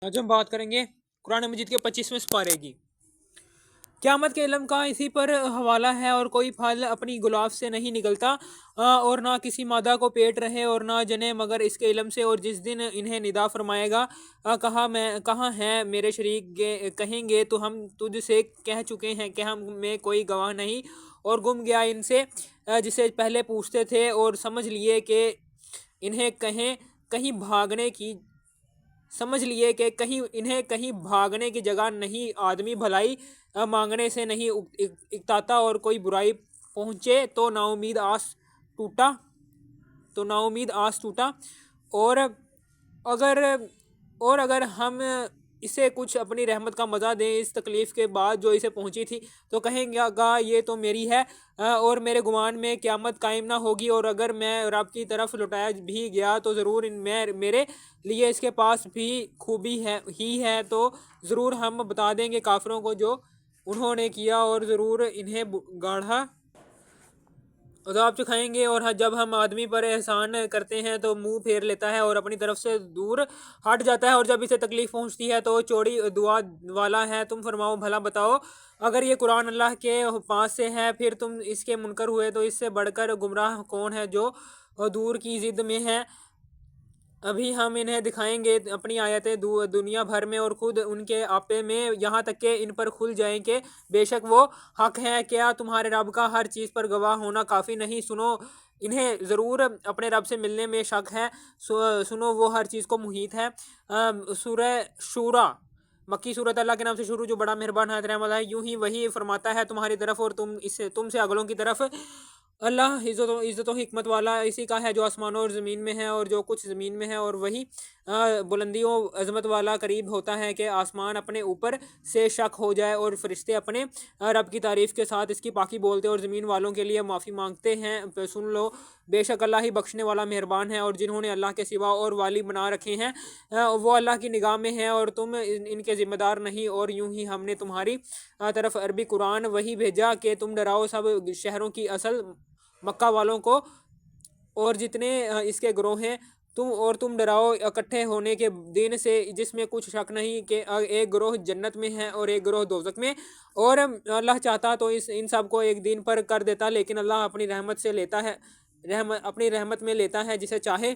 آج ہم بات کریں گے قرآن مجید کے 25ویں سپارے کی۔ قیامت کے علم کا اسی پر حوالہ ہے اور کوئی پھل اپنی غلاف سے نہیں نکلتا اور نہ کسی مادہ کو پیٹ رہے اور نہ جنے مگر اس کے علم سے، اور جس دن انہیں ندا فرمائے گا کہاں ہیں میرے شریک، کہیں گے تو ہم تجھ سے کہہ چکے ہیں کہ ہم میں کوئی گواہ نہیں، اور گم گیا ان سے جسے پہلے پوچھتے تھے، اور سمجھ لیے کہ انہیں کہیں بھاگنے کی جگہ نہیں۔ آدمی بھلائی مانگنے سے نہیں اکتاتا، اور کوئی برائی پہنچے تو نا امید آس ٹوٹا اور اگر ہم اسے کچھ اپنی رحمت کا مزہ دیں اس تکلیف کے بعد جو اسے پہنچی تھی، تو کہیں گا یہ تو میری ہے اور میرے گمان میں قیامت قائم نہ ہوگی، اور اگر میں رب کی طرف لوٹایا بھی گیا تو ضرور میرے لیے اس کے پاس بھی خوبی ہی ہے، تو ضرور ہم بتا دیں گے کافروں کو جو انہوں نے کیا، اور ضرور انہیں گاڑھا عذاب چکھائیں گے۔ اور جب ہم آدمی پر احسان کرتے ہیں تو منہ پھیر لیتا ہے اور اپنی طرف سے دور ہٹ جاتا ہے، اور جب اسے تکلیف پہنچتی ہے تو چوڑی دعا والا ہے۔ تم فرماؤ بھلا بتاؤ، اگر یہ قرآن اللہ کے پاس سے ہے پھر تم اس کے منکر ہوئے، تو اس سے بڑھ کر گمراہ کون ہے جو دور کی ضد میں ہے۔ ابھی ہم انہیں دکھائیں گے اپنی آیتیں دنیا بھر میں اور خود ان کے آپے میں، یہاں تک کہ ان پر کھل جائیں کہ بے شک وہ حق ہے۔ کیا تمہارے رب کا ہر چیز پر گواہ ہونا کافی نہیں؟ سنو، انہیں ضرور اپنے رب سے ملنے میں شک ہے، سنو وہ ہر چیز کو محیط ہے۔ سورہ شورا مکی صورت، اللہ کے نام سے شروع جو بڑا مہربان ہے رحم اللہ ہے۔ یوں ہی وہی فرماتا ہے تمہاری طرف اور تم سے اگلوں کی طرف۔ اللہ عزت و حکمت والا اسی کا ہے جو آسمانوں اور زمین میں ہے اور جو کچھ زمین میں ہے، اور وہی بلندی و عظمت والا قریب ہوتا ہے کہ آسمان اپنے اوپر سے شک ہو جائے اور فرشتے اپنے رب کی تعریف کے ساتھ اس کی پاکی بولتے اور زمین والوں کے لیے معافی مانگتے ہیں۔ سن لو، بے شک اللہ ہی بخشنے والا مہربان ہے۔ اور جنہوں نے اللہ کے سوا اور والی بنا رکھے ہیں وہ اللہ کی نگاہ میں ہیں اور تم ان کے ذمہ دار نہیں۔ اور یوں ہی ہم نے تمہاری طرف عربی قرآن وہی بھیجا کہ تم ڈراؤ سب شہروں کی اصل مکہ والوں کو اور جتنے اس کے گروہ ہیں، تم ڈراؤ اکٹھے ہونے کے دن سے جس میں کچھ شک نہیں کہ ایک گروہ جنت میں ہے اور ایک گروہ دوزخ میں، اور اللہ چاہتا تو ان سب کو ایک دن پر کر دیتا، لیکن اللہ اپنی رحمت میں لیتا ہے جسے چاہے۔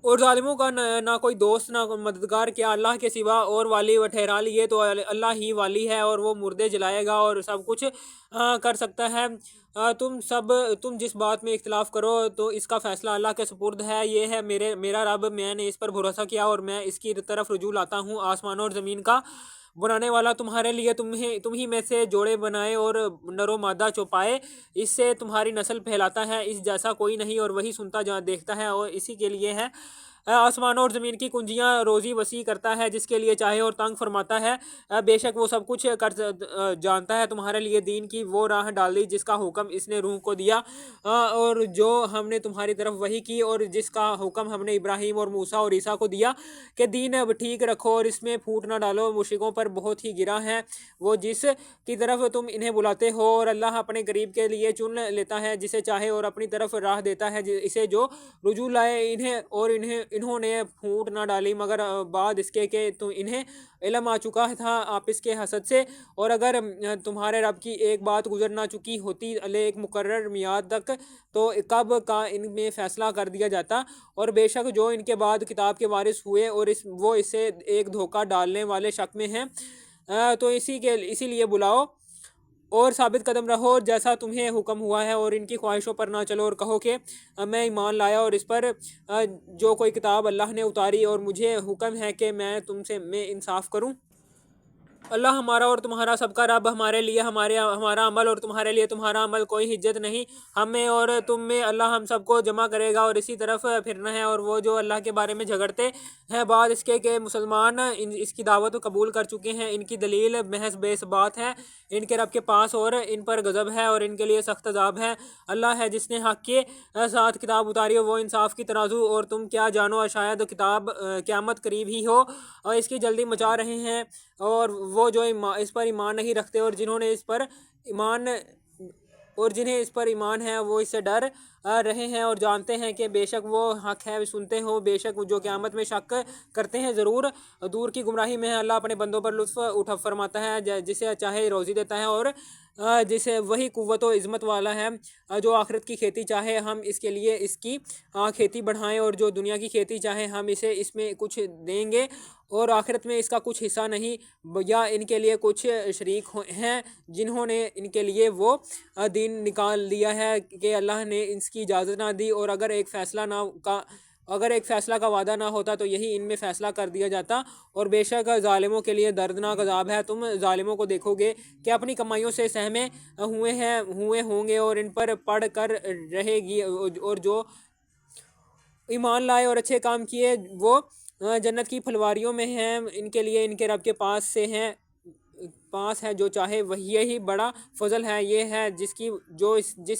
اور ظالموں کا نہ کوئی دوست نہ مددگار، کیا اللہ کے سوا اور والی ٹھہرا لیے تو اللہ ہی والی ہے، اور وہ مردے جلائے گا اور سب کچھ کر سکتا ہے۔ تم جس بات میں اختلاف کرو تو اس کا فیصلہ اللہ کے سپرد ہے۔ یہ ہے میرا رب، میں نے اس پر بھروسہ کیا اور میں اس کی طرف رجوع لاتا ہوں۔ آسمانوں اور زمین کا بنانے والا تمہارے لیے تم ہی میں سے جوڑے بنائے اور نر و مادہ چوپائے، اس سے تمہاری نسل پھیلاتا ہے، اس جیسا کوئی نہیں، اور وہی سنتا دیکھتا ہے، اور اسی کے لیے ہے آسمانوں اور زمین کی کنجیاں، روزی وسیع کرتا ہے جس کے لیے چاہے اور تنگ فرماتا ہے۔ بے شک وہ سب کچھ جانتا ہے۔ تمہارے لیے دین کی وہ راہ ڈال دی جس کا حکم اس نے روح کو دیا، اور جو ہم نے تمہاری طرف وحی کی، اور جس کا حکم ہم نے ابراہیم اور موسیٰ اور عیسیٰ کو دیا کہ دین اب ٹھیک رکھو اور اس میں پھوٹ نہ ڈالو۔ مشرکوں پر بہت ہی گرا ہے وہ جس کی طرف تم انہیں بلاتے ہو، اور اللہ اپنے قریب کے لیے چن لیتا ہے جسے چاہے اور اپنی طرف راہ دیتا ہے اسے جو رجوع لائے۔ انہوں نے پھوٹ نہ ڈالی مگر بعد اس کے کہ انہیں علم آ چکا تھا آپس کے حسد سے، اور اگر تمہارے رب کی ایک بات گزر نہ چکی ہوتی ایک مقرر میعاد تک تو کب کا ان میں فیصلہ کر دیا جاتا۔ اور بے شک جو ان کے بعد کتاب کے وارث ہوئے اور وہ اسے ایک دھوکہ ڈالنے والے شک میں ہیں، تو اسی لیے بلاؤ اور ثابت قدم رہو جیسا تمہیں حکم ہوا ہے، اور ان کی خواہشوں پر نہ چلو، اور کہو کہ میں ایمان لایا اور اس پر جو کوئی کتاب اللہ نے اتاری، اور مجھے حکم ہے کہ میں انصاف کروں۔ اللہ ہمارا اور تمہارا سب کا رب، ہمارے لیے ہمارا عمل اور تمہارے لیے تمہارا عمل کوئی حجت نہیں۔ ہم میں اور تم میں اللہ ہم سب کو جمع کرے گا اور اسی طرف پھرنا ہے۔ اور وہ جو اللہ کے بارے میں جھگڑتے ہیں بعد اس کے کہ مسلمان اس کی دعوت قبول کر چکے ہیں، ان کی دلیل محض بے ثبات ہے ان کے رب کے پاس، اور ان پر غضب ہے اور ان کے لیے سخت عذاب ہے۔ اللہ ہے جس نے حق کے ساتھ کتاب اتاری، وہ انصاف کی ترازو، اور تم کیا جانو شاید قیامت قریب ہی ہو، اور اس کی جلدی مچا رہے ہیں۔ اور وہ جو اس پر ایمان نہیں رکھتے اور جنہیں اس پر ایمان ہے وہ اس سے ڈر رہے ہیں اور جانتے ہیں کہ بے شک وہ حق ہے، سنتے ہو بے شک جو قیامت میں شک کرتے ہیں ضرور دور کی گمراہی میں ہے۔ اللہ اپنے بندوں پر لطف اٹھا فرماتا ہے، جسے چاہے روزی دیتا ہے، اور جسے وہی قوت و عظمت والا ہے جو آخرت کی کھیتی چاہے ہم اس کے لیے اس کی کھیتی بڑھائیں، اور جو دنیا کی کھیتی چاہے ہم اسے اس میں کچھ دیں گے اور آخرت میں اس کا کچھ حصہ نہیں، یا ان کے لیے کچھ شریک ہیں جنہوں نے ان کے لیے وہ دین نکال دیا ہے کہ اللہ نے اس کی اجازت نہ دی، اور اگر ایک فیصلہ کا وعدہ نہ ہوتا تو یہی ان میں فیصلہ کر دیا جاتا، اور بے شک ظالموں کے لیے دردناک عذاب ہے۔ تم ظالموں کو دیکھو گے کہ اپنی کمائیوں سے سہمے ہوئے ہوں گے اور ان پر پڑ کر رہے گی، اور جو ایمان لائے اور اچھے کام کیے وہ جنت کی پھلواریوں میں ہیں، ان کے لیے ان کے رب کے پاس ہے جو چاہے وہی، یہی بڑا فضل ہے، یہ ہے جس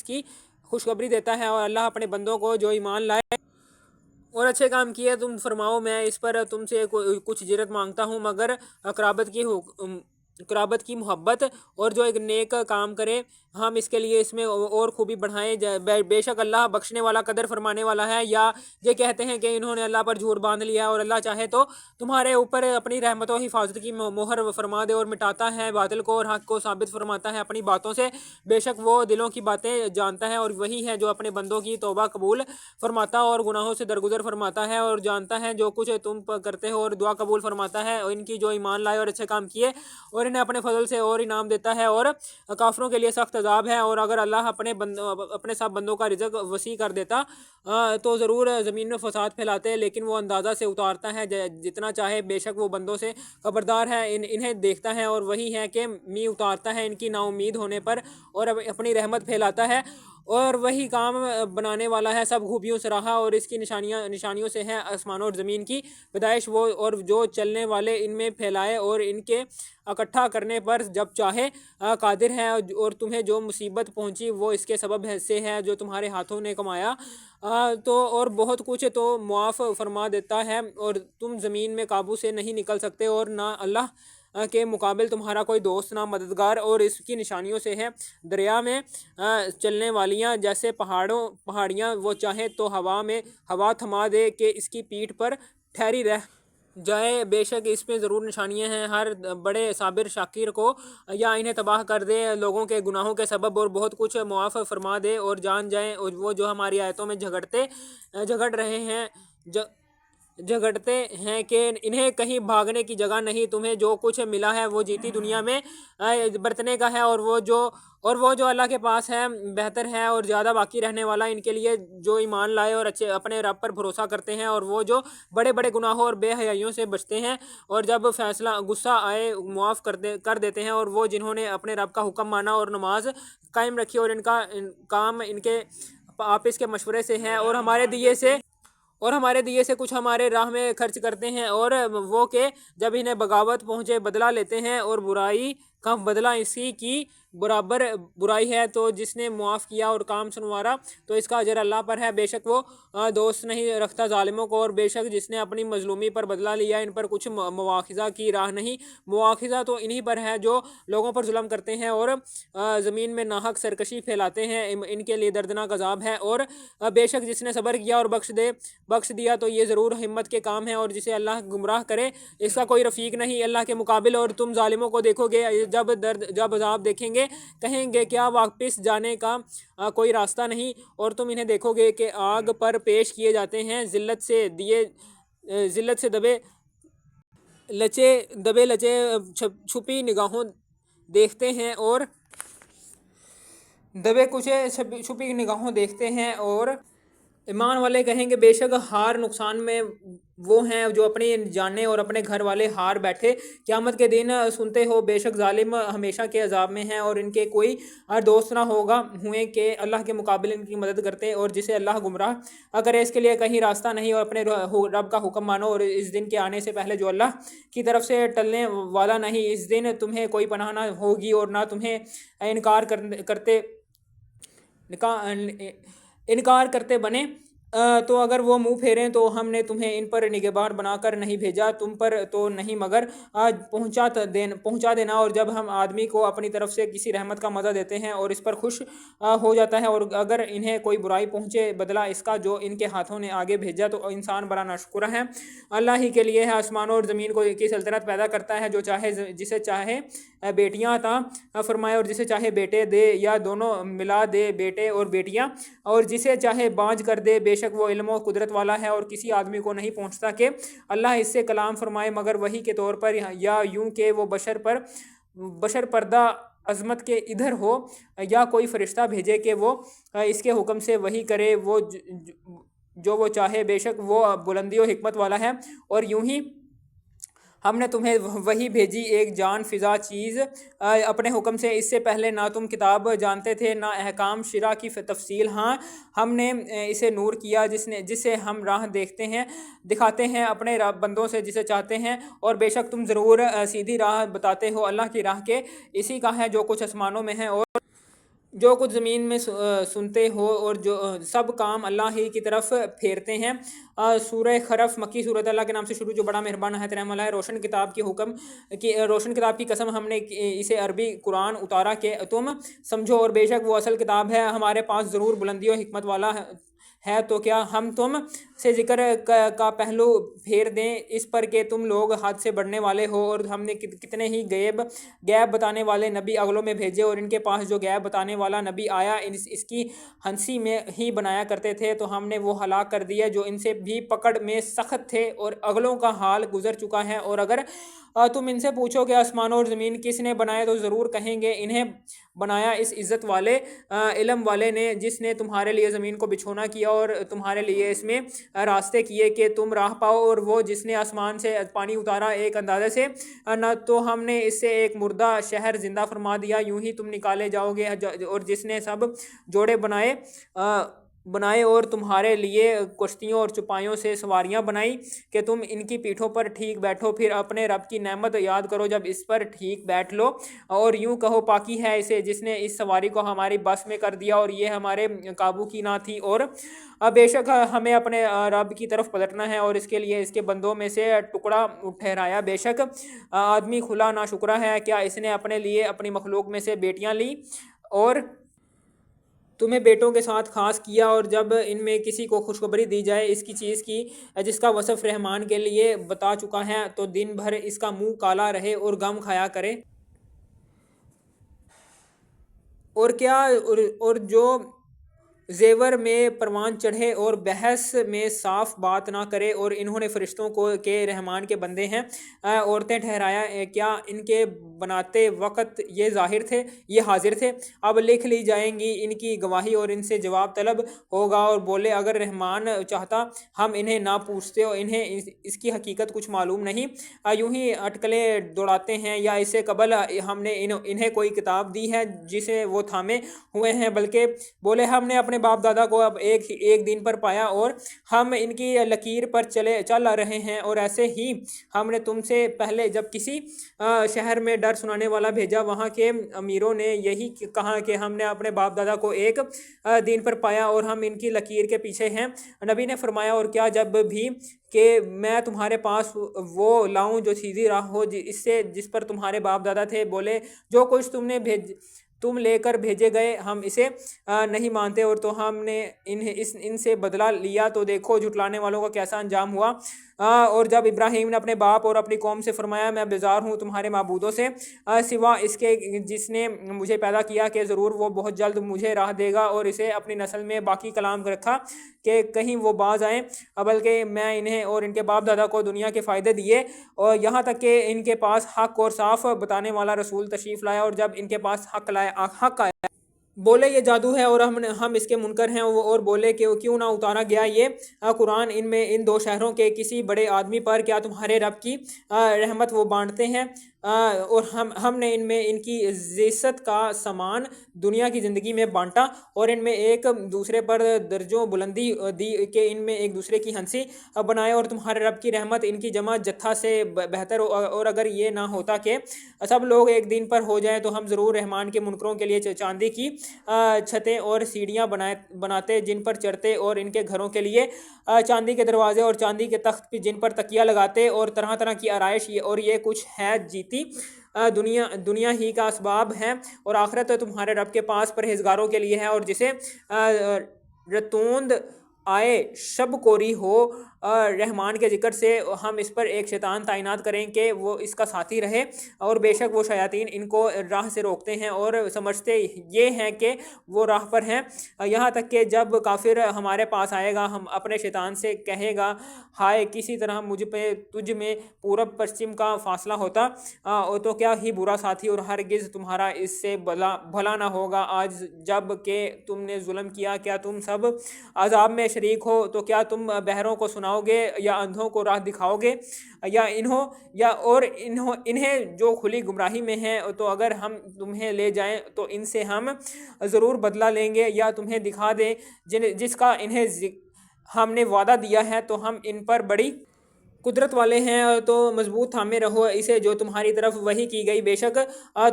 کی خوشخبری دیتا ہے۔ اور اللہ اپنے بندوں کو جو ایمان لائے اور اچھے کام کیے تم فرماؤ میں اس پر تم سے کچھ اجرت مانگتا ہوں مگر قرابت کی محبت، اور جو ایک نیک کام کرے ہم اس کے لیے اس میں اور خوبی بڑھائیں، بے شک اللہ بخشنے والا قدر فرمانے والا ہے۔ یا یہ کہتے ہیں کہ انہوں نے اللہ پر جھوٹ باندھ لیا، اور اللہ چاہے تو تمہارے اوپر اپنی رحمت و حفاظت کی مہر فرما دے، اور مٹاتا ہے باطل کو اور حق کو ثابت فرماتا ہے اپنی باتوں سے، بے شک وہ دلوں کی باتیں جانتا ہے، اور وہی ہے جو اپنے بندوں کی توبہ قبول فرماتا اور گناہوں سے درگزر فرماتا ہے، اور جانتا ہے جو کچھ تم کرتے ہو، اور دعا قبول فرماتا ہے ان کی جو ایمان لائے اور اچھے کام کیے، اور انہیں اپنے فضل سے اور انعام دیتا ہے، اور کافروں کے لیے سخت عذاب ہے۔ اور اگر اللہ اپنے سب بندوں کا رزق وسیع کر دیتا تو ضرور زمین میں فساد پھیلاتے، لیکن وہ اندازہ سے اتارتا ہے جتنا چاہے، بے شک وہ بندوں سے خبردار ہے، انہیں دیکھتا ہے، اور وہی ہے کہ می اتارتا ہے ان کی نا امید ہونے پر اور اپنی رحمت پھیلاتا ہے، اور وہی کام بنانے والا ہے سب خوبیوں سے رہا، اور اس کی نشانیوں سے ہے آسمانوں اور زمین کی پیدائش، وہ اور جو چلنے والے ان میں پھیلائے اور ان کے اکٹھا کرنے پر جب چاہے قادر ہے، اور تمہیں جو مصیبت پہنچی وہ اس کے سبب سے ہے جو تمہارے ہاتھوں نے کمایا، تو اور بہت کچھ تو معاف فرما دیتا ہے، اور تم زمین میں قابو سے نہیں نکل سکتے، اور نہ اللہ کے مقابل تمہارا کوئی دوست نہ مددگار، اور اس کی نشانیوں سے ہے دریا میں چلنے والیاں جیسے پہاڑیاں، وہ چاہے تو ہوا تھما دے کہ اس کی پیٹھ پر ٹھہری رہ جائے، بے شک اس میں ضرور نشانیاں ہیں ہر بڑے صابر شاکر کو، یا انہیں تباہ کر دے لوگوں کے گناہوں کے سبب اور بہت کچھ معاف فرما دے، اور جان جائیں وہ جو ہماری آیتوں میں جھگڑتے ہیں کہ انہیں کہیں بھاگنے کی جگہ نہیں، تمہیں جو کچھ ملا ہے وہ جیتی دنیا میں برتنے کا ہے، اور وہ جو اللہ کے پاس ہے بہتر ہے اور زیادہ باقی رہنے والا ان کے لیے جو ایمان لائے اور اچھے اپنے رب پر بھروسہ کرتے ہیں، اور وہ جو بڑے بڑے گناہوں اور بے حیائیوں سے بچتے ہیں، اور جب غصہ آئے معاف کر دیتے ہیں، اور وہ جنہوں نے اپنے رب کا حکم مانا اور نماز قائم رکھی، اور ان کا کام ان کے آپس کے مشورے سے ہے، اور ہمارے دیے سے کچھ ہمارے راہ میں خرچ کرتے ہیں، اور وہ کہ جب انہیں بغاوت پہنچے بدلہ لیتے ہیں، اور برائی کا بدلہ اسی کی برابر برائی ہے، تو جس نے معاف کیا اور کام سنوارا تو اس کا اجر اللہ پر ہے، بے شک وہ دوست نہیں رکھتا ظالموں کو، اور بے شک جس نے اپنی مظلومی پر بدلہ لیا ان پر کچھ مواخذہ کی راہ نہیں، مواخذہ تو انہی پر ہے جو لوگوں پر ظلم کرتے ہیں اور زمین میں ناحق سرکشی پھیلاتے ہیں، ان کے لیے دردناک عذاب ہے، اور بے شک جس نے صبر کیا اور بخش دیا تو یہ ضرور ہمت کے کام ہے، اور جسے اللہ گمراہ کرے اس کا کوئی رفیق نہیں اللہ کے مقابل۔ اور تم ظالموں کو دیکھو گے جب عذاب دیکھیں گے کہیں گے کیا واپس جانے کا کوئی راستہ نہیں، اور تم انہیں دیکھو گے کہ آگ پر پیش کیے جاتے ہیں، ذلت سے دبے لچے چھپی نگاہوں دیکھتے ہیں اور ایمان والے کہیں گے بے شک ہار نقصان میں وہ ہیں جو اپنی جانیں اور اپنے گھر والے ہار بیٹھے، قیامت کے دن سنتے ہو بے شک ظالم ہمیشہ کے عذاب میں ہیں، اور ان کے کوئی دوست نہ ہوئے کہ اللہ کے مقابل ان کی مدد کرتے، اور جسے اللہ گمراہ کرے اس کے لیے کہیں راستہ نہیں، اور اپنے رب کا حکم مانو، اور اس دن کے آنے سے پہلے جو اللہ کی طرف سے ٹلنے والا نہیں، اس دن تمہیں کوئی پناہ نہ ہوگی، اور نہ تمہیں انکار کرتے بنے تو اگر وہ منہ پھیریں تو ہم نے تمہیں ان پر نگہبان بنا کر نہیں بھیجا، تم پر تو نہیں مگر پہنچا دینا۔ اور جب ہم آدمی کو اپنی طرف سے کسی رحمت کا مزہ دیتے ہیں اور اس پر خوش ہو جاتا ہے، اور اگر انہیں کوئی برائی پہنچے بدلہ اس کا جو ان کے ہاتھوں نے آگے بھیجا، تو انسان بڑا ناشکرا ہے۔ اللہ ہی کے لیے ہے آسمانوں اور زمین کو کی سلطنت، پیدا کرتا ہے جو چاہے، جسے چاہے بیٹیاں عطا فرمائے اور جسے چاہے بیٹے دے یا دونوں ملا دے، بیٹے اور بیٹیاں، اور جسے چاہے بانجھ کر دے۔ بے شک وہ علم و قدرت والا ہے، اور کسی آدمی کو نہیں پہنچتا کہ اللہ اس سے کلام فرمائے مگر وحی کے طور پر، یا یوں کہ وہ بشر پردہ عظمت کے ادھر ہو، یا کوئی فرشتہ بھیجے کہ وہ اس کے حکم سے وحی کرے، وہ جو وہ چاہے، بے شک وہ بلندی و حکمت والا ہے۔ اور یوں ہی ہم نے تمہیں وہی بھیجی ایک جان فضا چیز اپنے حکم سے، اس سے پہلے نہ تم کتاب جانتے تھے نہ احکام شرع کی تفصیل، ہاں ہم نے اسے نور کیا جسے ہم راہ دکھاتے ہیں اپنے بندوں سے جسے چاہتے ہیں، اور بے شک تم ضرور سیدھی راہ بتاتے ہو اللہ کی راہ کے۔ اسی کا ہے جو کچھ آسمانوں میں ہے اور جو کچھ زمین میں سنتے ہو، اور جو سب کام اللہ ہی کی طرف پھیرتے ہیں۔ سورہ خرف مکی صورت، اللہ کے نام سے شروع جو بڑا مہربان ہے رحم اللہ ہے۔ روشن کتاب کی قسم، ہم نے اسے عربی قرآن اتارا کہ تم سمجھو، اور بے شک وہ اصل کتاب ہے ہمارے پاس ضرور بلندی و حکمت والا ہے۔ تو کیا ہم تم سے ذکر کا پہلو پھیر دیں اس پر کہ تم لوگ حد سے بڑھنے والے ہو؟ اور ہم نے کتنے ہی غیب بتانے والے نبی اگلوں میں بھیجے، اور ان کے پاس جو غیب بتانے والا نبی آیا اس کی ہنسی میں ہی بنایا کرتے تھے، تو ہم نے وہ ہلاک کر دیا جو ان سے بھی پکڑ میں سخت تھے، اور اگلوں کا حال گزر چکا ہے۔ اور اگر تم ان سے پوچھو کہ آسمانوں اور زمین کس نے بنائے، تو ضرور کہیں گے انہیں بنایا اس عزت والے علم والے نے، جس نے تمہارے لیے زمین کو بچھونا کیا اور تمہارے لیے اس میں راستے کیے کہ تم راہ پاؤ، اور وہ جس نے آسمان سے پانی اتارا ایک اندازے سے، نہ تو ہم نے اس سے ایک مردہ شہر زندہ فرما دیا، یوں ہی تم نکالے جاؤ گے۔ اور جس نے سب جوڑے بنائے اور تمہارے لیے کشتیوں اور چپائیوں سے سواریاں بنائی کہ تم ان کی پیٹھوں پر ٹھیک بیٹھو، پھر اپنے رب کی نعمت یاد کرو جب اس پر ٹھیک بیٹھ لو، اور یوں کہو پاکی ہے اسے جس نے اس سواری کو ہماری بس میں کر دیا، اور یہ ہمارے قابو کی نہ تھی۔ اور بے شک ہمیں اپنے رب کی طرف پلٹنا ہے، اور اس کے لیے اس کے بندوں میں سے ٹکڑا ٹھہرایا۔ بے شک آدمی کھلا ناشکرا ہے، کیا اس نے اپنے لیے اپنی مخلوق میں سے بیٹیاں لی اور تمہیں بیٹوں کے ساتھ خاص کیا؟ اور جب ان میں کسی کو خوشخبری دی جائے اس کی چیز کی جس کا وصف رحمان کے لیے بتا چکا ہے، تو دن بھر اس کا منہ کالا رہے اور غم کھایا کرے، اور جو زیور میں پروان چڑھے اور بحث میں صاف بات نہ کرے، اور انہوں نے فرشتوں کو کہ رحمان کے بندے ہیں عورتیں ٹھہرایا، کیا ان کے بناتے وقت یہ حاضر تھے؟ اب لکھ لی جائیں گی ان کی گواہی، اور ان سے جواب طلب ہوگا، اور بولے اگر رحمان چاہتا ہم انہیں نہ پوچھتے، اور انہیں اس کی حقیقت کچھ معلوم نہیں، یوں ہی اٹکلیں دوڑاتے ہیں، یا اس سے قبل ہم نے انہیں کوئی کتاب دی ہے جسے وہ تھامے ہوئے ہیں، بلکہ بولے ہم نے اپنے باپ دادا کو اب ایک دن پر پایا، اور ہم ان کی لکیر پر چل رہے ہیں۔ اور ایسے ہی ہم نے تم سے پہلے جب کسی شہر میں ڈر سنانے والا بھیجا، وہاں کے امیروں نے یہی کہا کہ ہم نے اپنے باپ دادا کو ایک دن پر پایا، اور ہم ان کی لکیر کے پیچھے ہیں۔ نبی نے فرمایا اور کیا جب بھی کہ میں تمہارے پاس وہ لاؤں جو سیدھی راہ ہو جس پر تمہارے باپ دادا تھے؟ بولے جو کچھ تم لے کر بھیجے گئے ہم اسے نہیں مانتے، اور تو ہم نے ان سے بدلہ لیا، تو دیکھو جھٹلانے والوں کا کیسا انجام ہوا۔ اور جب ابراہیم نے اپنے باپ اور اپنی قوم سے فرمایا میں بیزار ہوں تمہارے معبودوں سے سوا اس کے جس نے مجھے پیدا کیا، کہ ضرور وہ بہت جلد مجھے راہ دے گا، اور اسے اپنی نسل میں باقی کلام رکھا کہ کہیں وہ باز آئیں، بلکہ میں انہیں اور ان کے باپ دادا کو دنیا کے فائدے دیے، اور یہاں تک کہ ان کے پاس حق اور صاف بتانے والا رسول تشریف لایا، اور جب ان کے پاس حق آیا بولے یہ جادو ہے اور ہم اس کے منکر ہیں، اور بولے کہ کیوں نہ اتارا گیا یہ قرآن ان دو شہروں کے کسی بڑے آدمی پر، کیا تمہارے رب کی رحمت وہ بانٹتے ہیں؟ اور ہم نے ان میں ان کی عزت کا سامان دنیا کی زندگی میں بانٹا اور ان میں ایک دوسرے پر درجوں بلندی دی کہ ان میں ایک دوسرے کی ہنسی بنائے، اور تمہارے رب کی رحمت ان کی جمع جتھا سے بہتر، اور اگر یہ نہ ہوتا کہ سب لوگ ایک دین پر ہو جائیں تو ہم ضرور رحمان کے منکروں کے لیے چاندی کی چھتیں اور سیڑھیاں بناتے جن پر چڑھتے، اور ان کے گھروں کے لیے چاندی کے دروازے اور چاندی کے تخت جن پر تکیہ لگاتے، اور طرح طرح کی آرائش، اور یہ کچھ ہے جیتی دنیا ہی کا اسباب ہے، اور آخرت تمہارے رب کے پاس پرہیزگاروں کے لیے ہے، اور جسے رتوند آئے شب کوری ہو رحمان کے ذکر سے ہم اس پر ایک شیطان تعینات کریں کہ وہ اس کا ساتھی رہے، اور بے شک وہ شیاطین ان کو راہ سے روکتے ہیں اور سمجھتے یہ ہیں کہ وہ راہ پر ہیں، یہاں تک کہ جب کافر ہمارے پاس آئے گا ہم اپنے شیطان سے کہے گا ہائے کسی طرح مجھ پہ تجھ میں پورب پشچم کا فاصلہ ہوتا تو کیا ہی برا ساتھی، اور ہرگز تمہارا اس سے بھلا نہ ہوگا آج جب کہ تم نے ظلم کیا، کیا تم سب عذاب میں شریک ہو تو کیا تم بہروں کو سناؤ گے یا اندھوں کو راہ دکھاؤ گے، یا انہیں جو کھلی گمراہی میں ہیں تو اگر ہم تمہیں لے جائیں تو ان سے ہم ضرور بدلہ لیں گے یا تمہیں دکھا دیں جس کا انہیں ہم نے وعدہ دیا ہے، تو ہم ان پر بڑی قدرت والے ہیں، تو مضبوط تھامے رہو اسے جو تمہاری طرف وحی کی گئی، بے شک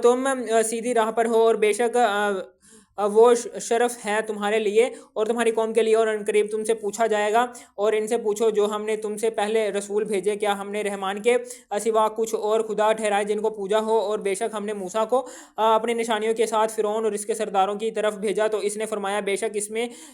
تم سیدھی راہ پر ہو، اور بے شک وہ شرف ہے تمہارے لیے اور تمہاری قوم کے لیے، اور ان قریب تم سے پوچھا جائے گا، اور ان سے پوچھو جو ہم نے تم سے پہلے رسول بھیجے کیا ہم نے رحمان کے سوا کچھ اور خدا ٹھہرائے جن کو پوجا ہو، اور بے شک ہم نے موسیٰ کو اپنی نشانیوں کے ساتھ فرعون اور اس کے سرداروں کی طرف بھیجا، تو اس نے فرمایا بے شک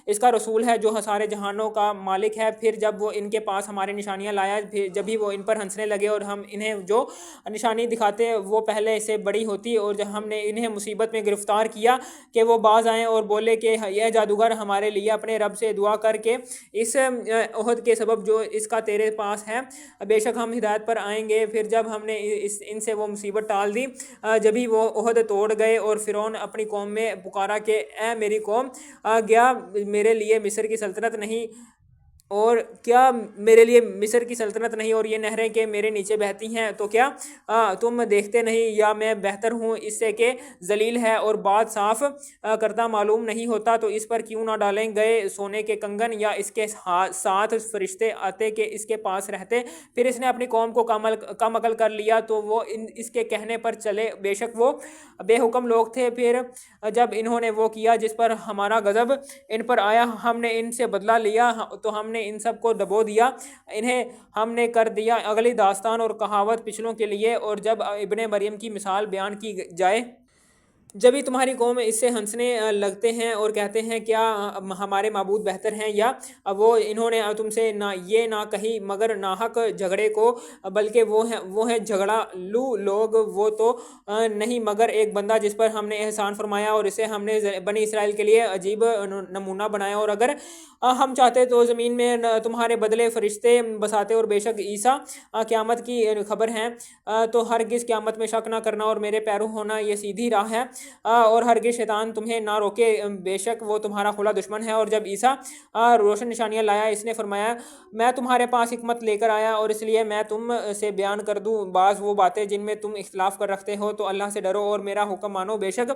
اس کا رسول ہے جو سارے جہانوں کا مالک ہے، پھر جب وہ ان کے پاس ہماری نشانیاں لایا جبھی وہ ان پر ہنسنے لگے، اور ہم انہیں جو نشانی دکھاتے وہ پہلے سے بڑی ہوتی، اور جب ہم نے انہیں مصیبت میں گرفتار کیا کہ وہ باز آئیں اور بولے کہ یہ جادوگر ہمارے لیے اپنے رب سے دعا کر کے اس عہد کے سبب جو اس کا تیرے پاس ہے بے شک ہم ہدایت پر آئیں گے، پھر جب ہم نے ان سے وہ مصیبت ٹال دی جبھی وہ عہد توڑ گئے، اور فرعون اپنی قوم میں پکارا کہ اے میری قوم کیا میرے لیے مصر کی سلطنت نہیں اور یہ نہریں کہ میرے نیچے بہتی ہیں، تو کیا تم دیکھتے نہیں یا میں بہتر ہوں اس سے کہ ذلیل ہے اور بات صاف کرتا معلوم نہیں ہوتا، تو اس پر کیوں نہ ڈالیں گئے سونے کے کنگن یا اس کے ساتھ فرشتے آتے کہ اس کے پاس رہتے، پھر اس نے اپنی قوم کو کم عقل کر لیا تو وہ اس کے کہنے پر چلے، بے شک وہ بے حکم لوگ تھے، پھر جب انہوں نے وہ کیا جس پر ہمارا غضب ان پر آیا ہم نے ان سے بدلہ لیا، تو ہم نے ان سب کو ڈبو دیا، انہیں ہم نے کر دیا اگلی داستان اور کہاوت پچھلوں کے لیے، اور جب ابن مریم کی مثال بیان کی جائے جبھی تمہاری قوم اس سے ہنسنے لگتے ہیں اور کہتے ہیں کیا ہمارے معبود بہتر ہیں، یا وہ انہوں نے تم سے یہ نہ کہی مگر ناحق جھگڑے کو، بلکہ وہ ہیں جھگڑا لو لوگ، وہ تو نہیں مگر ایک بندہ جس پر ہم نے احسان فرمایا، اور اسے ہم نے بنی اسرائیل کے لیے عجیب نمونہ بنایا، اور اگر ہم چاہتے تو زمین میں تمہارے بدلے فرشتے بساتے، اور بے شک عیسیٰ قیامت کی خبر ہیں، تو ہرگز قیامت میں شک نہ کرنا اور میرے پیرو ہونا یہ سیدھی راہ ہے، اور ہرگز شیطان تمہیں نہ روکے، بے شک وہ تمہارا کھلا دشمن ہے، اور جب عیسیٰ روشن نشانیاں لایا اس نے فرمایا میں تمہارے پاس حکمت لے کر آیا اور اس لیے میں تم سے بیان کر دوں بعض وہ باتیں جن میں تم اختلاف کر رکھتے ہو، تو اللہ سے ڈرو اور میرا حکم مانو، بے شک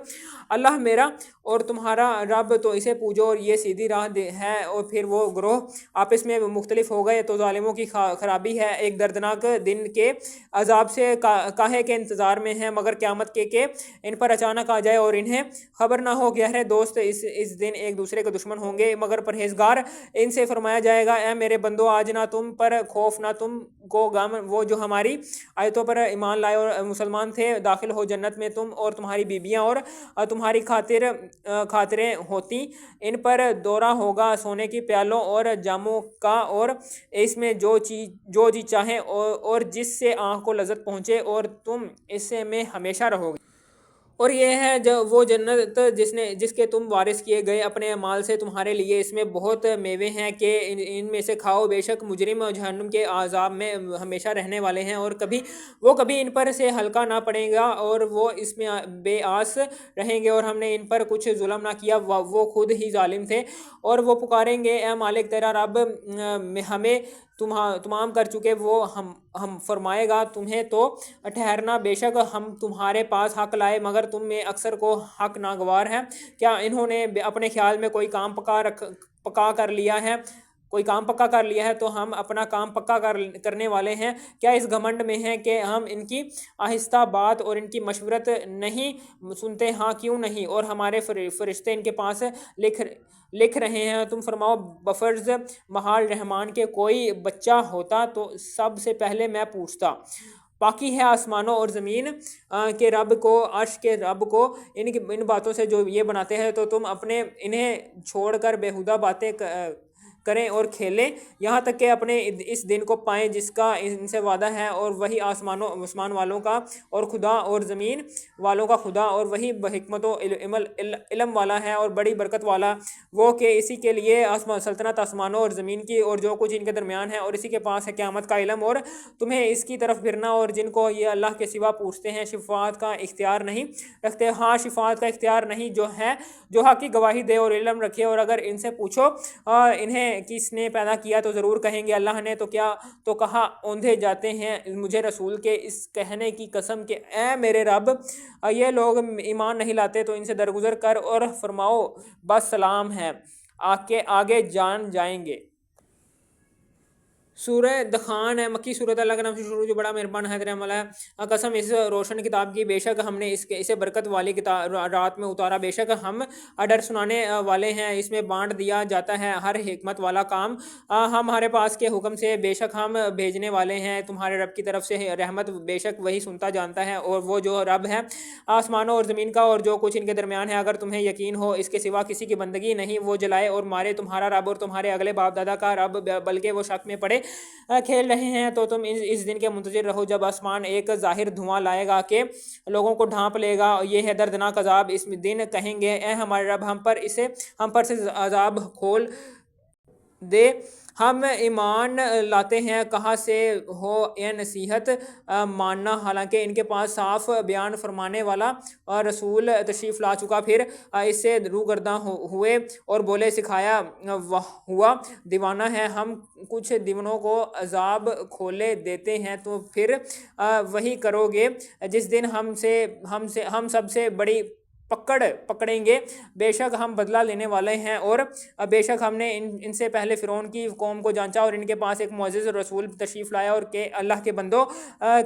اللہ میرا اور تمہارا رب، تو اسے پوجو اور یہ سیدھی راہ ہے، اور پھر وہ گروہ آپس میں مختلف ہو گئے، تو ظالموں کی خرابی ہے، ایک دردناک دن کے عذاب سے کاہے کے انتظار میں ہیں مگر قیامت کے کہ ان پر اچانک آ جائے اور انہیں خبر نہ ہو، گہرے دوست اس دن ایک دوسرے کے دشمن ہوں گے مگر پرہیزگار، ان سے فرمایا جائے گا اے میرے بندو آج نہ تم پر خوف نہ تم کو غم، وہ جو ہماری آیتوں پر ایمان لائے اور مسلمان تھے، داخل ہو جنت میں تم اور تمہاری بیبیاں اور تمہاری خاطریں ہوتی، ان پر دورہ ہوگا سونے کی پیالوں اور جاموں کا، اور اس میں جو جی چاہے اور جس سے آنکھ کو لذت پہنچے، اور تم اس میں ہمیشہ رہو گے، اور یہ ہے وہ جنت جس کے تم وارث کیے گئے اپنے اعمال سے، تمہارے لیے اس میں بہت میوے ہیں کہ ان میں سے کھاؤ، بے شک مجرم جہنم کے عذاب میں ہمیشہ رہنے والے ہیں، اور کبھی ان پر سے ہلکا نہ پڑے گا، اور وہ اس میں بے آس رہیں گے، اور ہم نے ان پر کچھ ظلم نہ کیا، وہ خود ہی ظالم تھے، اور وہ پکاریں گے اے مالک تیرا رب ہمیں تمام کر چکے وہ ہم فرمائے گا تمہیں تو ٹھہرنا، بے شک ہم تمہارے پاس حق لائے مگر تم میں اکثر کو حق ناگوار ہے۔ کیا انہوں نے اپنے خیال میں کوئی کام پکا کر لیا ہے؟ تو ہم اپنا کام پکا کرنے والے ہیں۔ کیا اس گھمنڈ میں ہیں کہ ہم ان کی آہستہ بات اور ان کی مشورت نہیں سنتے؟ ہاں کیوں نہیں، اور ہمارے فرشتے ان کے پاس لکھ رہے ہیں۔ تم فرماؤ بفرض محال رحمان کے کوئی بچہ ہوتا تو سب سے پہلے میں پوچھتا۔ باقی ہے آسمانوں اور زمین کے رب کو، عرش کے رب کو، ان باتوں سے جو یہ بناتے ہیں تو تم انہیں چھوڑ کر بیہودہ باتیں کریں اور کھیلیں یہاں تک کہ اپنے اس دن کو پائیں جس کا ان سے وعدہ ہے، اور وہی آسمان والوں کا اور خدا اور زمین والوں کا خدا، اور وہی بحکمت و علم والا ہے اور بڑی برکت والا، وہ کہ اسی کے لیے سلطنت آسمانوں اور زمین کی اور جو کچھ ان کے درمیان ہے، اور اسی کے پاس ہے قیامت کا علم اور تمہیں اس کی طرف پھرنا، اور جن کو یہ اللہ کے سوا پوچھتے ہیں شفاعت کا اختیار نہیں رکھتے۔ ہاں شفاعت کا اختیار نہیں جو حق کی گواہی دے اور علم رکھے، اور اگر ان سے پوچھو انہیں کس نے پیدا کیا تو ضرور کہیں گے اللہ نے، تو کہا اوندھے جاتے ہیں مجھے رسول کے اس کہنے کی قسم کہ اے میرے رب یہ لوگ ایمان نہیں لاتے، تو ان سے درگزر کر اور فرماؤ بس سلام ہے، آگے جان جائیں گے۔ سورہ دخان ہے، مکی صورت، اللہ کے نام سے شروع جو بڑا مہربان ہے رحم والا ہے۔ قسم اس روشن کتاب کی، بے شک ہم نے اسے برکت والی رات میں اتارا، بے شک ہم ڈر سنانے والے ہیں، اس میں بانٹ دیا جاتا ہے ہر حکمت والا کام ہمارے پاس کے حکم سے، بے شک ہم بھیجنے والے ہیں تمہارے رب کی طرف سے رحمت، بے شک وہی سنتا جانتا ہے، اور وہ جو رب ہے آسمانوں اور زمین کا اور جو کچھ ان کے درمیان ہے، اگر تمہیں یقین ہو اس کے سوا کسی کی بندگی نہیں، وہ جلائے اور مارے تمہارا رب اور تمہارے اگلے باپ دادا کا رب، بلکہ وہ شک میں پڑے کھیل رہے ہیں، تو تم اس دن کے منتظر رہو جب آسمان ایک ظاہر دھواں لائے گا کہ لوگوں کو ڈھانپ لے گا، یہ ہے دردناک عذاب۔ اس دن کہیں گے اے ہمارے رب ہم پر سے عذاب کھول دے، ہم ایمان لاتے ہیں، کہاں سے ہو یہ نصیحت ماننا، حالانکہ ان کے پاس صاف بیان فرمانے والا رسول تشریف لا چکا، پھر اس سے روگرداں ہوئے اور بولے سکھایا ہوا دیوانہ ہے، ہم کچھ دیوانوں کو عذاب کھولے دیتے ہیں تو پھر وہی کرو گے جس دن ہم سب سے بڑی پکڑیں گے، بے شک ہم بدلہ لینے والے ہیں، اور بے شک ہم نے ان سے پہلے فرعون کی قوم کو جانچا اور ان کے پاس ایک معزز رسول تشریف لایا، اور کہ اللہ کے بندوں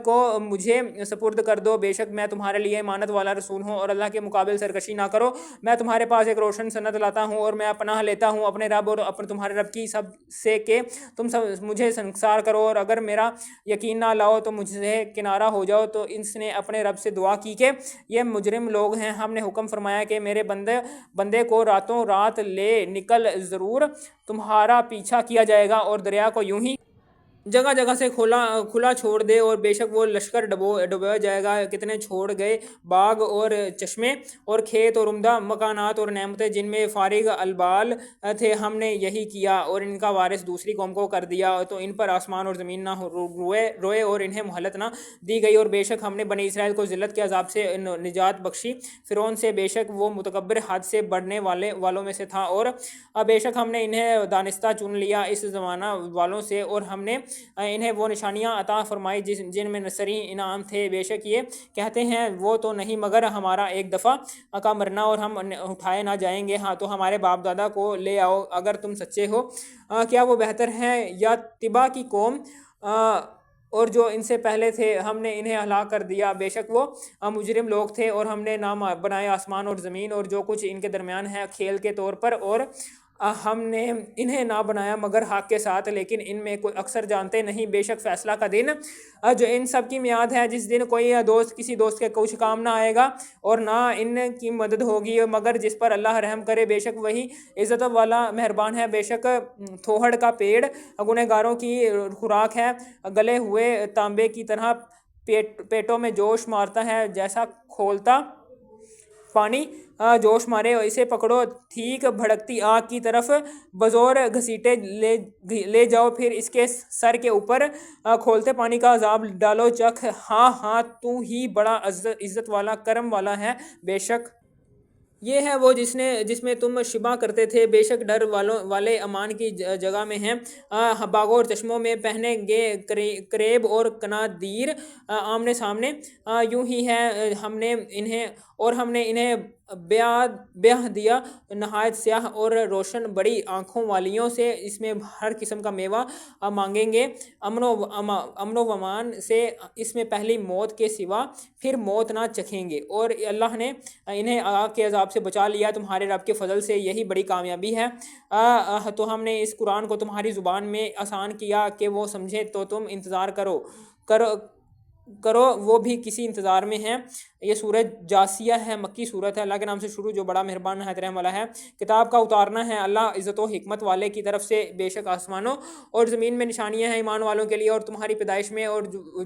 کو مجھے سپرد کر دو، بے شک میں تمہارے لیے امانت والا رسول ہوں، اور اللہ کے مقابل سرکشی نہ کرو، میں تمہارے پاس ایک روشن سند لاتا ہوں، اور میں پناہ لیتا ہوں اپنے رب اور تمہارے رب کی سب سے کہ تم سب مجھے سنگسار کرو، اور اگر میرا یقین نہ لاؤ تو مجھ سے کنارہ ہو جاؤ۔ تو اس نے اپنے رب سے دعا کی کہ یہ مجرم لوگ ہیں، ہم نے حکم فرمایا کہ میرے بندے کو راتوں رات لے نکل، ضرور تمہارا پیچھا کیا جائے گا، اور دریا کو یوں ہی جگہ جگہ سے کھلا چھوڑ دے، اور بے شک وہ لشکر ڈبویا جائے گا۔ کتنے چھوڑ گئے باغ اور چشمے اور کھیت اور عمدہ مکانات اور نعمتیں جن میں فارغ البال تھے، ہم نے یہی کیا اور ان کا وارث دوسری قوم کو کر دیا، تو ان پر آسمان اور زمین نہ روئے اور انہیں مہلت نہ دی گئی، اور بے شک ہم نے بنی اسرائیل کو ذلت کے عذاب سے نجات بخشی فرعون سے، بے شک وہ متکبر حد سے بڑھنے والوں میں سے تھا، اور بے شک ہم نے انہیں دانستہ چن لیا اس زمانہ والوں سے، اور ہم نے انہیں وہ نشانیاں عطا فرمائی جن میں نصری انعام تھے، بے شک یہ کہتے ہیں وہ تو نہیں مگر ہمارا ایک دفعہ کا مرنا اور ہم اٹھائے نہ جائیں گے، ہاں تو ہمارے باپ دادا کو لے آؤ اگر تم سچے ہو، کیا وہ بہتر ہیں یا طبا کی قوم اور جو ان سے پہلے تھے، ہم نے انہیں ہلاک کر دیا، بے شک وہ مجرم لوگ تھے، اور ہم نے نام بنائے آسمان اور زمین اور جو کچھ ان کے درمیان ہے کھیل کے طور پر، اور ہم نے انہیں نہ بنایا مگر حق کے ساتھ، لیکن ان میں کوئی اکثر جانتے نہیں، بے شک فیصلہ کا دن جو ان سب کی میعاد ہے، جس دن کوئی دوست کسی دوست کے کچھ کام نہ آئے گا اور نہ ان کی مدد ہوگی مگر جس پر اللہ رحم کرے، بے شک وہی عزت والا مہربان ہے۔ بے شک تھوہڑ کا پیڑ گنہگاروں کی خوراک ہے، گلے ہوئے تانبے کی طرح پیٹوں میں جوش مارتا ہے، جیسا کھولتا پانی جوش مارے، اسے پکڑو ٹھیک بھڑکتی آگ کی طرف بزور گھسیٹے لے جاؤ، پھر اس کے سر کے اوپر کھولتے پانی کا عذاب ڈالو، چکھ ہاں تو ہی بڑا عزت والا کرم والا ہے، بے شک یہ ہے وہ جس میں تم شبہ کرتے تھے، بے شک ڈر والے امان کی جگہ میں ہیں، باغوں اور چشموں میں پہنیں گے کریب اور قنادیر آمنے سامنے، یوں ہی ہے ہم نے انہیں بیاہ دیا نہایت سیاہ اور روشن بڑی آنکھوں والیوں سے، اس میں ہر قسم کا میوہ مانگیں گے، امن و امان سے اس میں پہلی موت کے سوا پھر موت نہ چکھیں گے، اور اللہ نے انہیں آگ کے عذاب سے بچا لیا تمہارے رب کے فضل سے، یہی بڑی کامیابی ہے۔ تو ہم نے اس قرآن کو تمہاری زبان میں آسان کیا کہ وہ سمجھے، تو تم انتظار کرو وہ بھی کسی انتظار میں ہیں۔ یہ سورۃ جاسیہ ہے، مکی صورت ہے۔ اللہ کے نام سے شروع جو بڑا مہربان نہایت رحم والا ہے۔ کتاب کا اتارنا ہے اللہ عزت و حکمت والے کی طرف سے، بے شک آسمانوں اور زمین میں نشانیاں ہیں ایمان والوں کے لیے، اور تمہاری پیدائش میں اور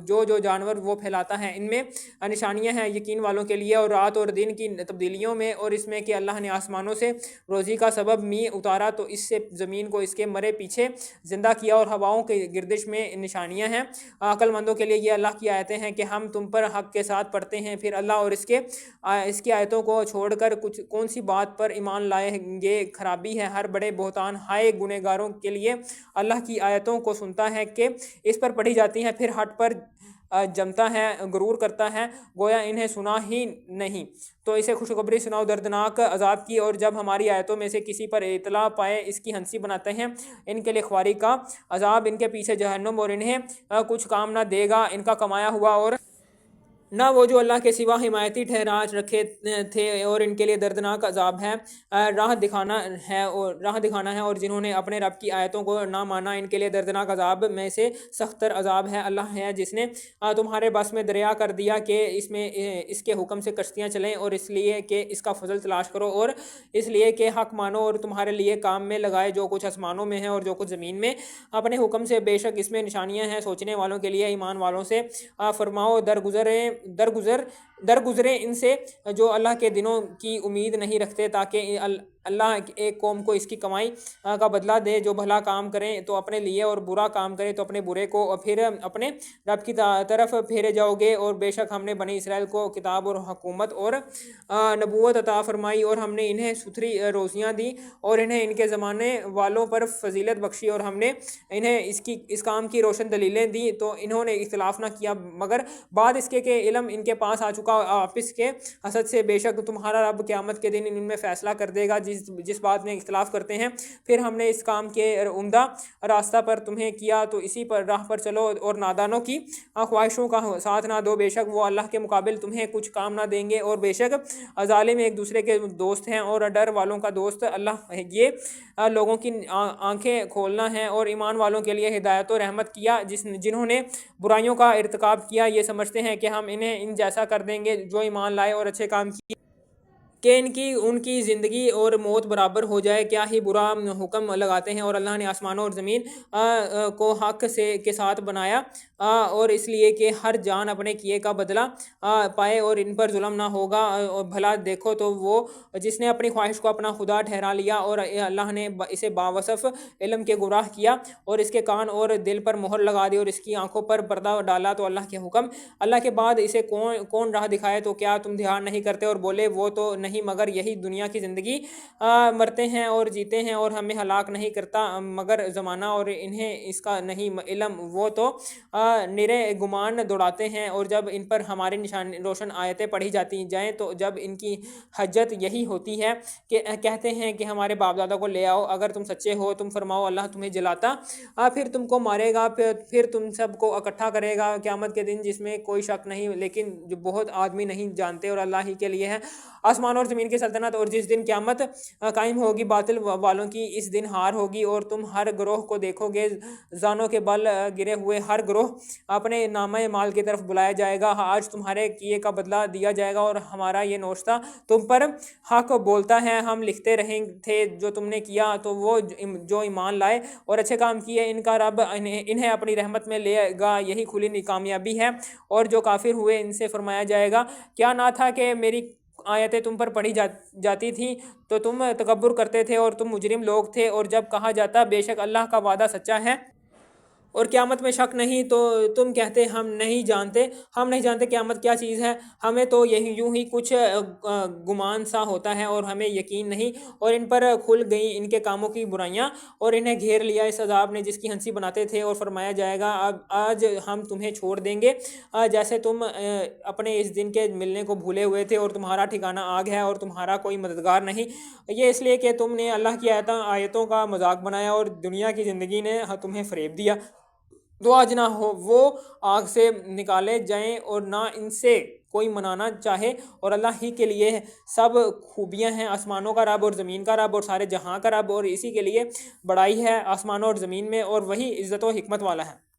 جو جانور وہ پھیلاتا ہے ان میں نشانیاں ہیں یقین والوں کے لیے، اور رات اور دن کی تبدیلیوں میں، اور اس میں کہ اللہ نے آسمانوں سے روزی کا سبب می اتارا تو اس سے زمین کو اس کے مرے پیچھے زندہ کیا، اور ہواؤں کے گردش میں نشانیاں ہیں عقل مندوں کے لیے۔ یہ اللہ کی آیتیں ہیں کہ ہم تم پر حق کے ساتھ پڑھتے ہیں، پھر اللہ اور اس کی آیتوں کو چھوڑ کر کون سی بات پر ایمان لائیں گے؟ خرابی ہے ہر بڑے بہتان ہائے گنہگاروں کے لیے۔ اللہ کی آیتوں کو سنتا ہے کہ اس پر پڑھی جاتی ہیں، پھر ہٹ پر جمتا ہے، غرور کرتا ہے گویا انہیں سنا ہی نہیں، تو اسے خوشخبری سناؤ دردناک عذاب کی، اور جب ہماری آیتوں میں سے کسی پر اطلاع پائے اس کی ہنسی بناتے ہیں، ان کے لیے خواری کا عذاب، ان کے پیچھے جہنم، اور انہیں کچھ کام نہ دے گا ان کا کمایا ہوا، اور نہ وہ جو اللہ کے سوا حمایتی ٹھہرا رکھے تھے، اور ان کے لیے دردناک عذاب ہے۔ راہ دکھانا ہے، اور جنہوں نے اپنے رب کی آیتوں کو نہ مانا ان کے لیے دردناک عذاب میں سے سخت تر عذاب ہے۔ اللہ ہے جس نے تمہارے بس میں دریا کر دیا کہ اس کے حکم سے کشتیاں چلیں، اور اس لیے کہ اس کا فضل تلاش کرو، اور اس لیے کہ حق مانو، اور تمہارے لیے کام میں لگائے جو کچھ آسمانوں میں ہے اور جو کچھ زمین میں اپنے حکم سے، بے شک اس میں نشانیاں ہیں سوچنے والوں کے لیے۔ ایمان والوں سے فرماؤ درگزریں ان سے جو اللہ کے دنوں کی امید نہیں رکھتے، تاکہ اللہ ایک قوم کو اس کی کمائی کا بدلہ دے، جو بھلا کام کریں تو اپنے لیے، اور برا کام کریں تو اپنے برے کو، اور پھر اپنے رب کی طرف پھیرے جاؤ گے۔ اور بے شک ہم نے بنی اسرائیل کو کتاب اور حکومت اور نبوت عطا فرمائی، اور ہم نے انہیں ستھری روزیاں دی، اور انہیں ان کے زمانے والوں پر فضیلت بخشی، اور ہم نے انہیں اس کام کی روشن دلیلیں دی، تو انہوں نے اختلاف نہ کیا، مگر بعد اس کے کہ علم ان کے پاس آ چکا آپس کے حسد سے۔ بے شک تمہارا رب قیامت کے دن ان میں فیصلہ کر دے گا جس بات میں اختلاف کرتے ہیں، پھر ہم نے اس کام کے عمدہ راستہ پر تمہیں کیا، تو اسی پر راہ پر چلو، اور نادانوں کی خواہشوں کا ساتھ نہ دو، بے شک وہ اللہ کے مقابل تمہیں کچھ کام نہ دیں گے، اور بے شک ظالم ایک دوسرے کے دوست ہیں، اور ڈر والوں کا دوست اللہ ہے۔ یہ لوگوں کی آنکھیں کھولنا ہے، اور ایمان والوں کے لیے ہدایت و رحمت کیا، جنہوں نے برائیوں کا ارتکاب کیا یہ سمجھتے ہیں کہ ہم انہیں ان جیسا کر دیں گے جو ایمان لائے اور اچھے کام کیے، کہ ان کی زندگی اور موت برابر ہو جائے، کیا ہی برا حکم لگاتے ہیں۔ اور اللہ نے آسمانوں اور زمین کو حق کے ساتھ بنایا، اور اس لیے کہ ہر جان اپنے کیے کا بدلہ پائے، اور ان پر ظلم نہ ہوگا۔ اور بھلا دیکھو تو وہ جس نے اپنی خواہش کو اپنا خدا ٹھہرا لیا، اور اللہ نے اسے باوصف علم کے گمراہ کیا، اور اس کے کان اور دل پر مہر لگا دی، اور اس کی آنکھوں پر پردہ ڈالا، تو اللہ کے حکم اللہ کے بعد اسے کون راہ دکھائے؟ تو کیا تم دھیان نہیں کرتے؟ اور بولے وہ تو نہیں مگر یہی دنیا کی زندگی، مرتے ہیں اور جیتے ہیں، اور ہمیں ہلاک نہیں کرتا مگر زمانہ، اور انہیں اس کا نہیں علم، وہ تو نرے گمان دوڑاتے ہیں۔ اور جب ان پر ہماری روشن آیتیں پڑھی جاتی جائیں، تو جب ان کی حجت یہی ہوتی ہے کہ کہتے ہیں کہ ہمارے باپ دادا کو لے آؤ، اگر تم سچے ہو تم فرماؤ اللہ تمہیں جلاتا، پھر تم کو مارے گا، پھر تم سب کو اکٹھا کرے گا قیامت کے دن، جس میں کوئی شک نہیں، لیکن جو بہت آدمی نہیں جانتے، اور اللہ ہی کے لیے ہے آسمان اور زمین کی سلطنت۔ اور جس دن قیامت قائم ہوگی باطل والوں کی، اس دن ہار ہوگی، اور تم ہر گروہ کو دیکھو گے، زانوں کے بل گرے ہوئے ہر گروہ اپنے نامہ مال کی طرف بلایا جائے گا، آج تمہارے کیے کا بدلہ دیا جائے گا، اور ہمارا یہ نوشتہ تم پر حق بولتا ہے، ہم لکھتے رہے تھے جو تم نے کیا، تو وہ جو ایمان لائے اور اچھے کام کیے ان کا رب انہیں اپنی رحمت میں لے گا، یہی کھلی کامیابی ہے۔ اور جو کافر ہوئے ان سے فرمایا جائے گا کیا نہ تھا کہ میری آیتیں تم پر پڑھی جاتی تھیں تو تم تکبر کرتے تھے اور تم مجرم لوگ تھے، اور جب کہا جاتا بے شک اللہ کا وعدہ سچا ہے اور قیامت میں شک نہیں تو تم کہتے ہم نہیں جانتے قیامت کیا چیز ہے، ہمیں تو یہی یوں ہی کچھ گمان سا ہوتا ہے اور ہمیں یقین نہیں۔ اور ان پر کھل گئیں ان کے کاموں کی برائیاں اور انہیں گھیر لیا اس عذاب نے جس کی ہنسی بناتے تھے، اور فرمایا جائے گا اب آج ہم تمہیں چھوڑ دیں گے جیسے تم اپنے اس دن کے ملنے کو بھولے ہوئے تھے، اور تمہارا ٹھکانہ آگ ہے اور تمہارا کوئی مددگار نہیں۔ یہ اس لیے کہ تم نے اللہ کی آیتوں کا مذاق بنایا اور دنیا کی زندگی نے تمہیں فریب دیا۔ تو آج نہ ہو وہ آگ سے نکالے جائیں اور نہ ان سے کوئی منانا چاہے، اور اللہ ہی کے لیے سب خوبیاں ہیں، آسمانوں کا رب اور زمین کا رب اور سارے جہاں کا رب، اور اسی کے لیے بڑائی ہے آسمانوں اور زمین میں، اور وہی عزت و حکمت والا ہے۔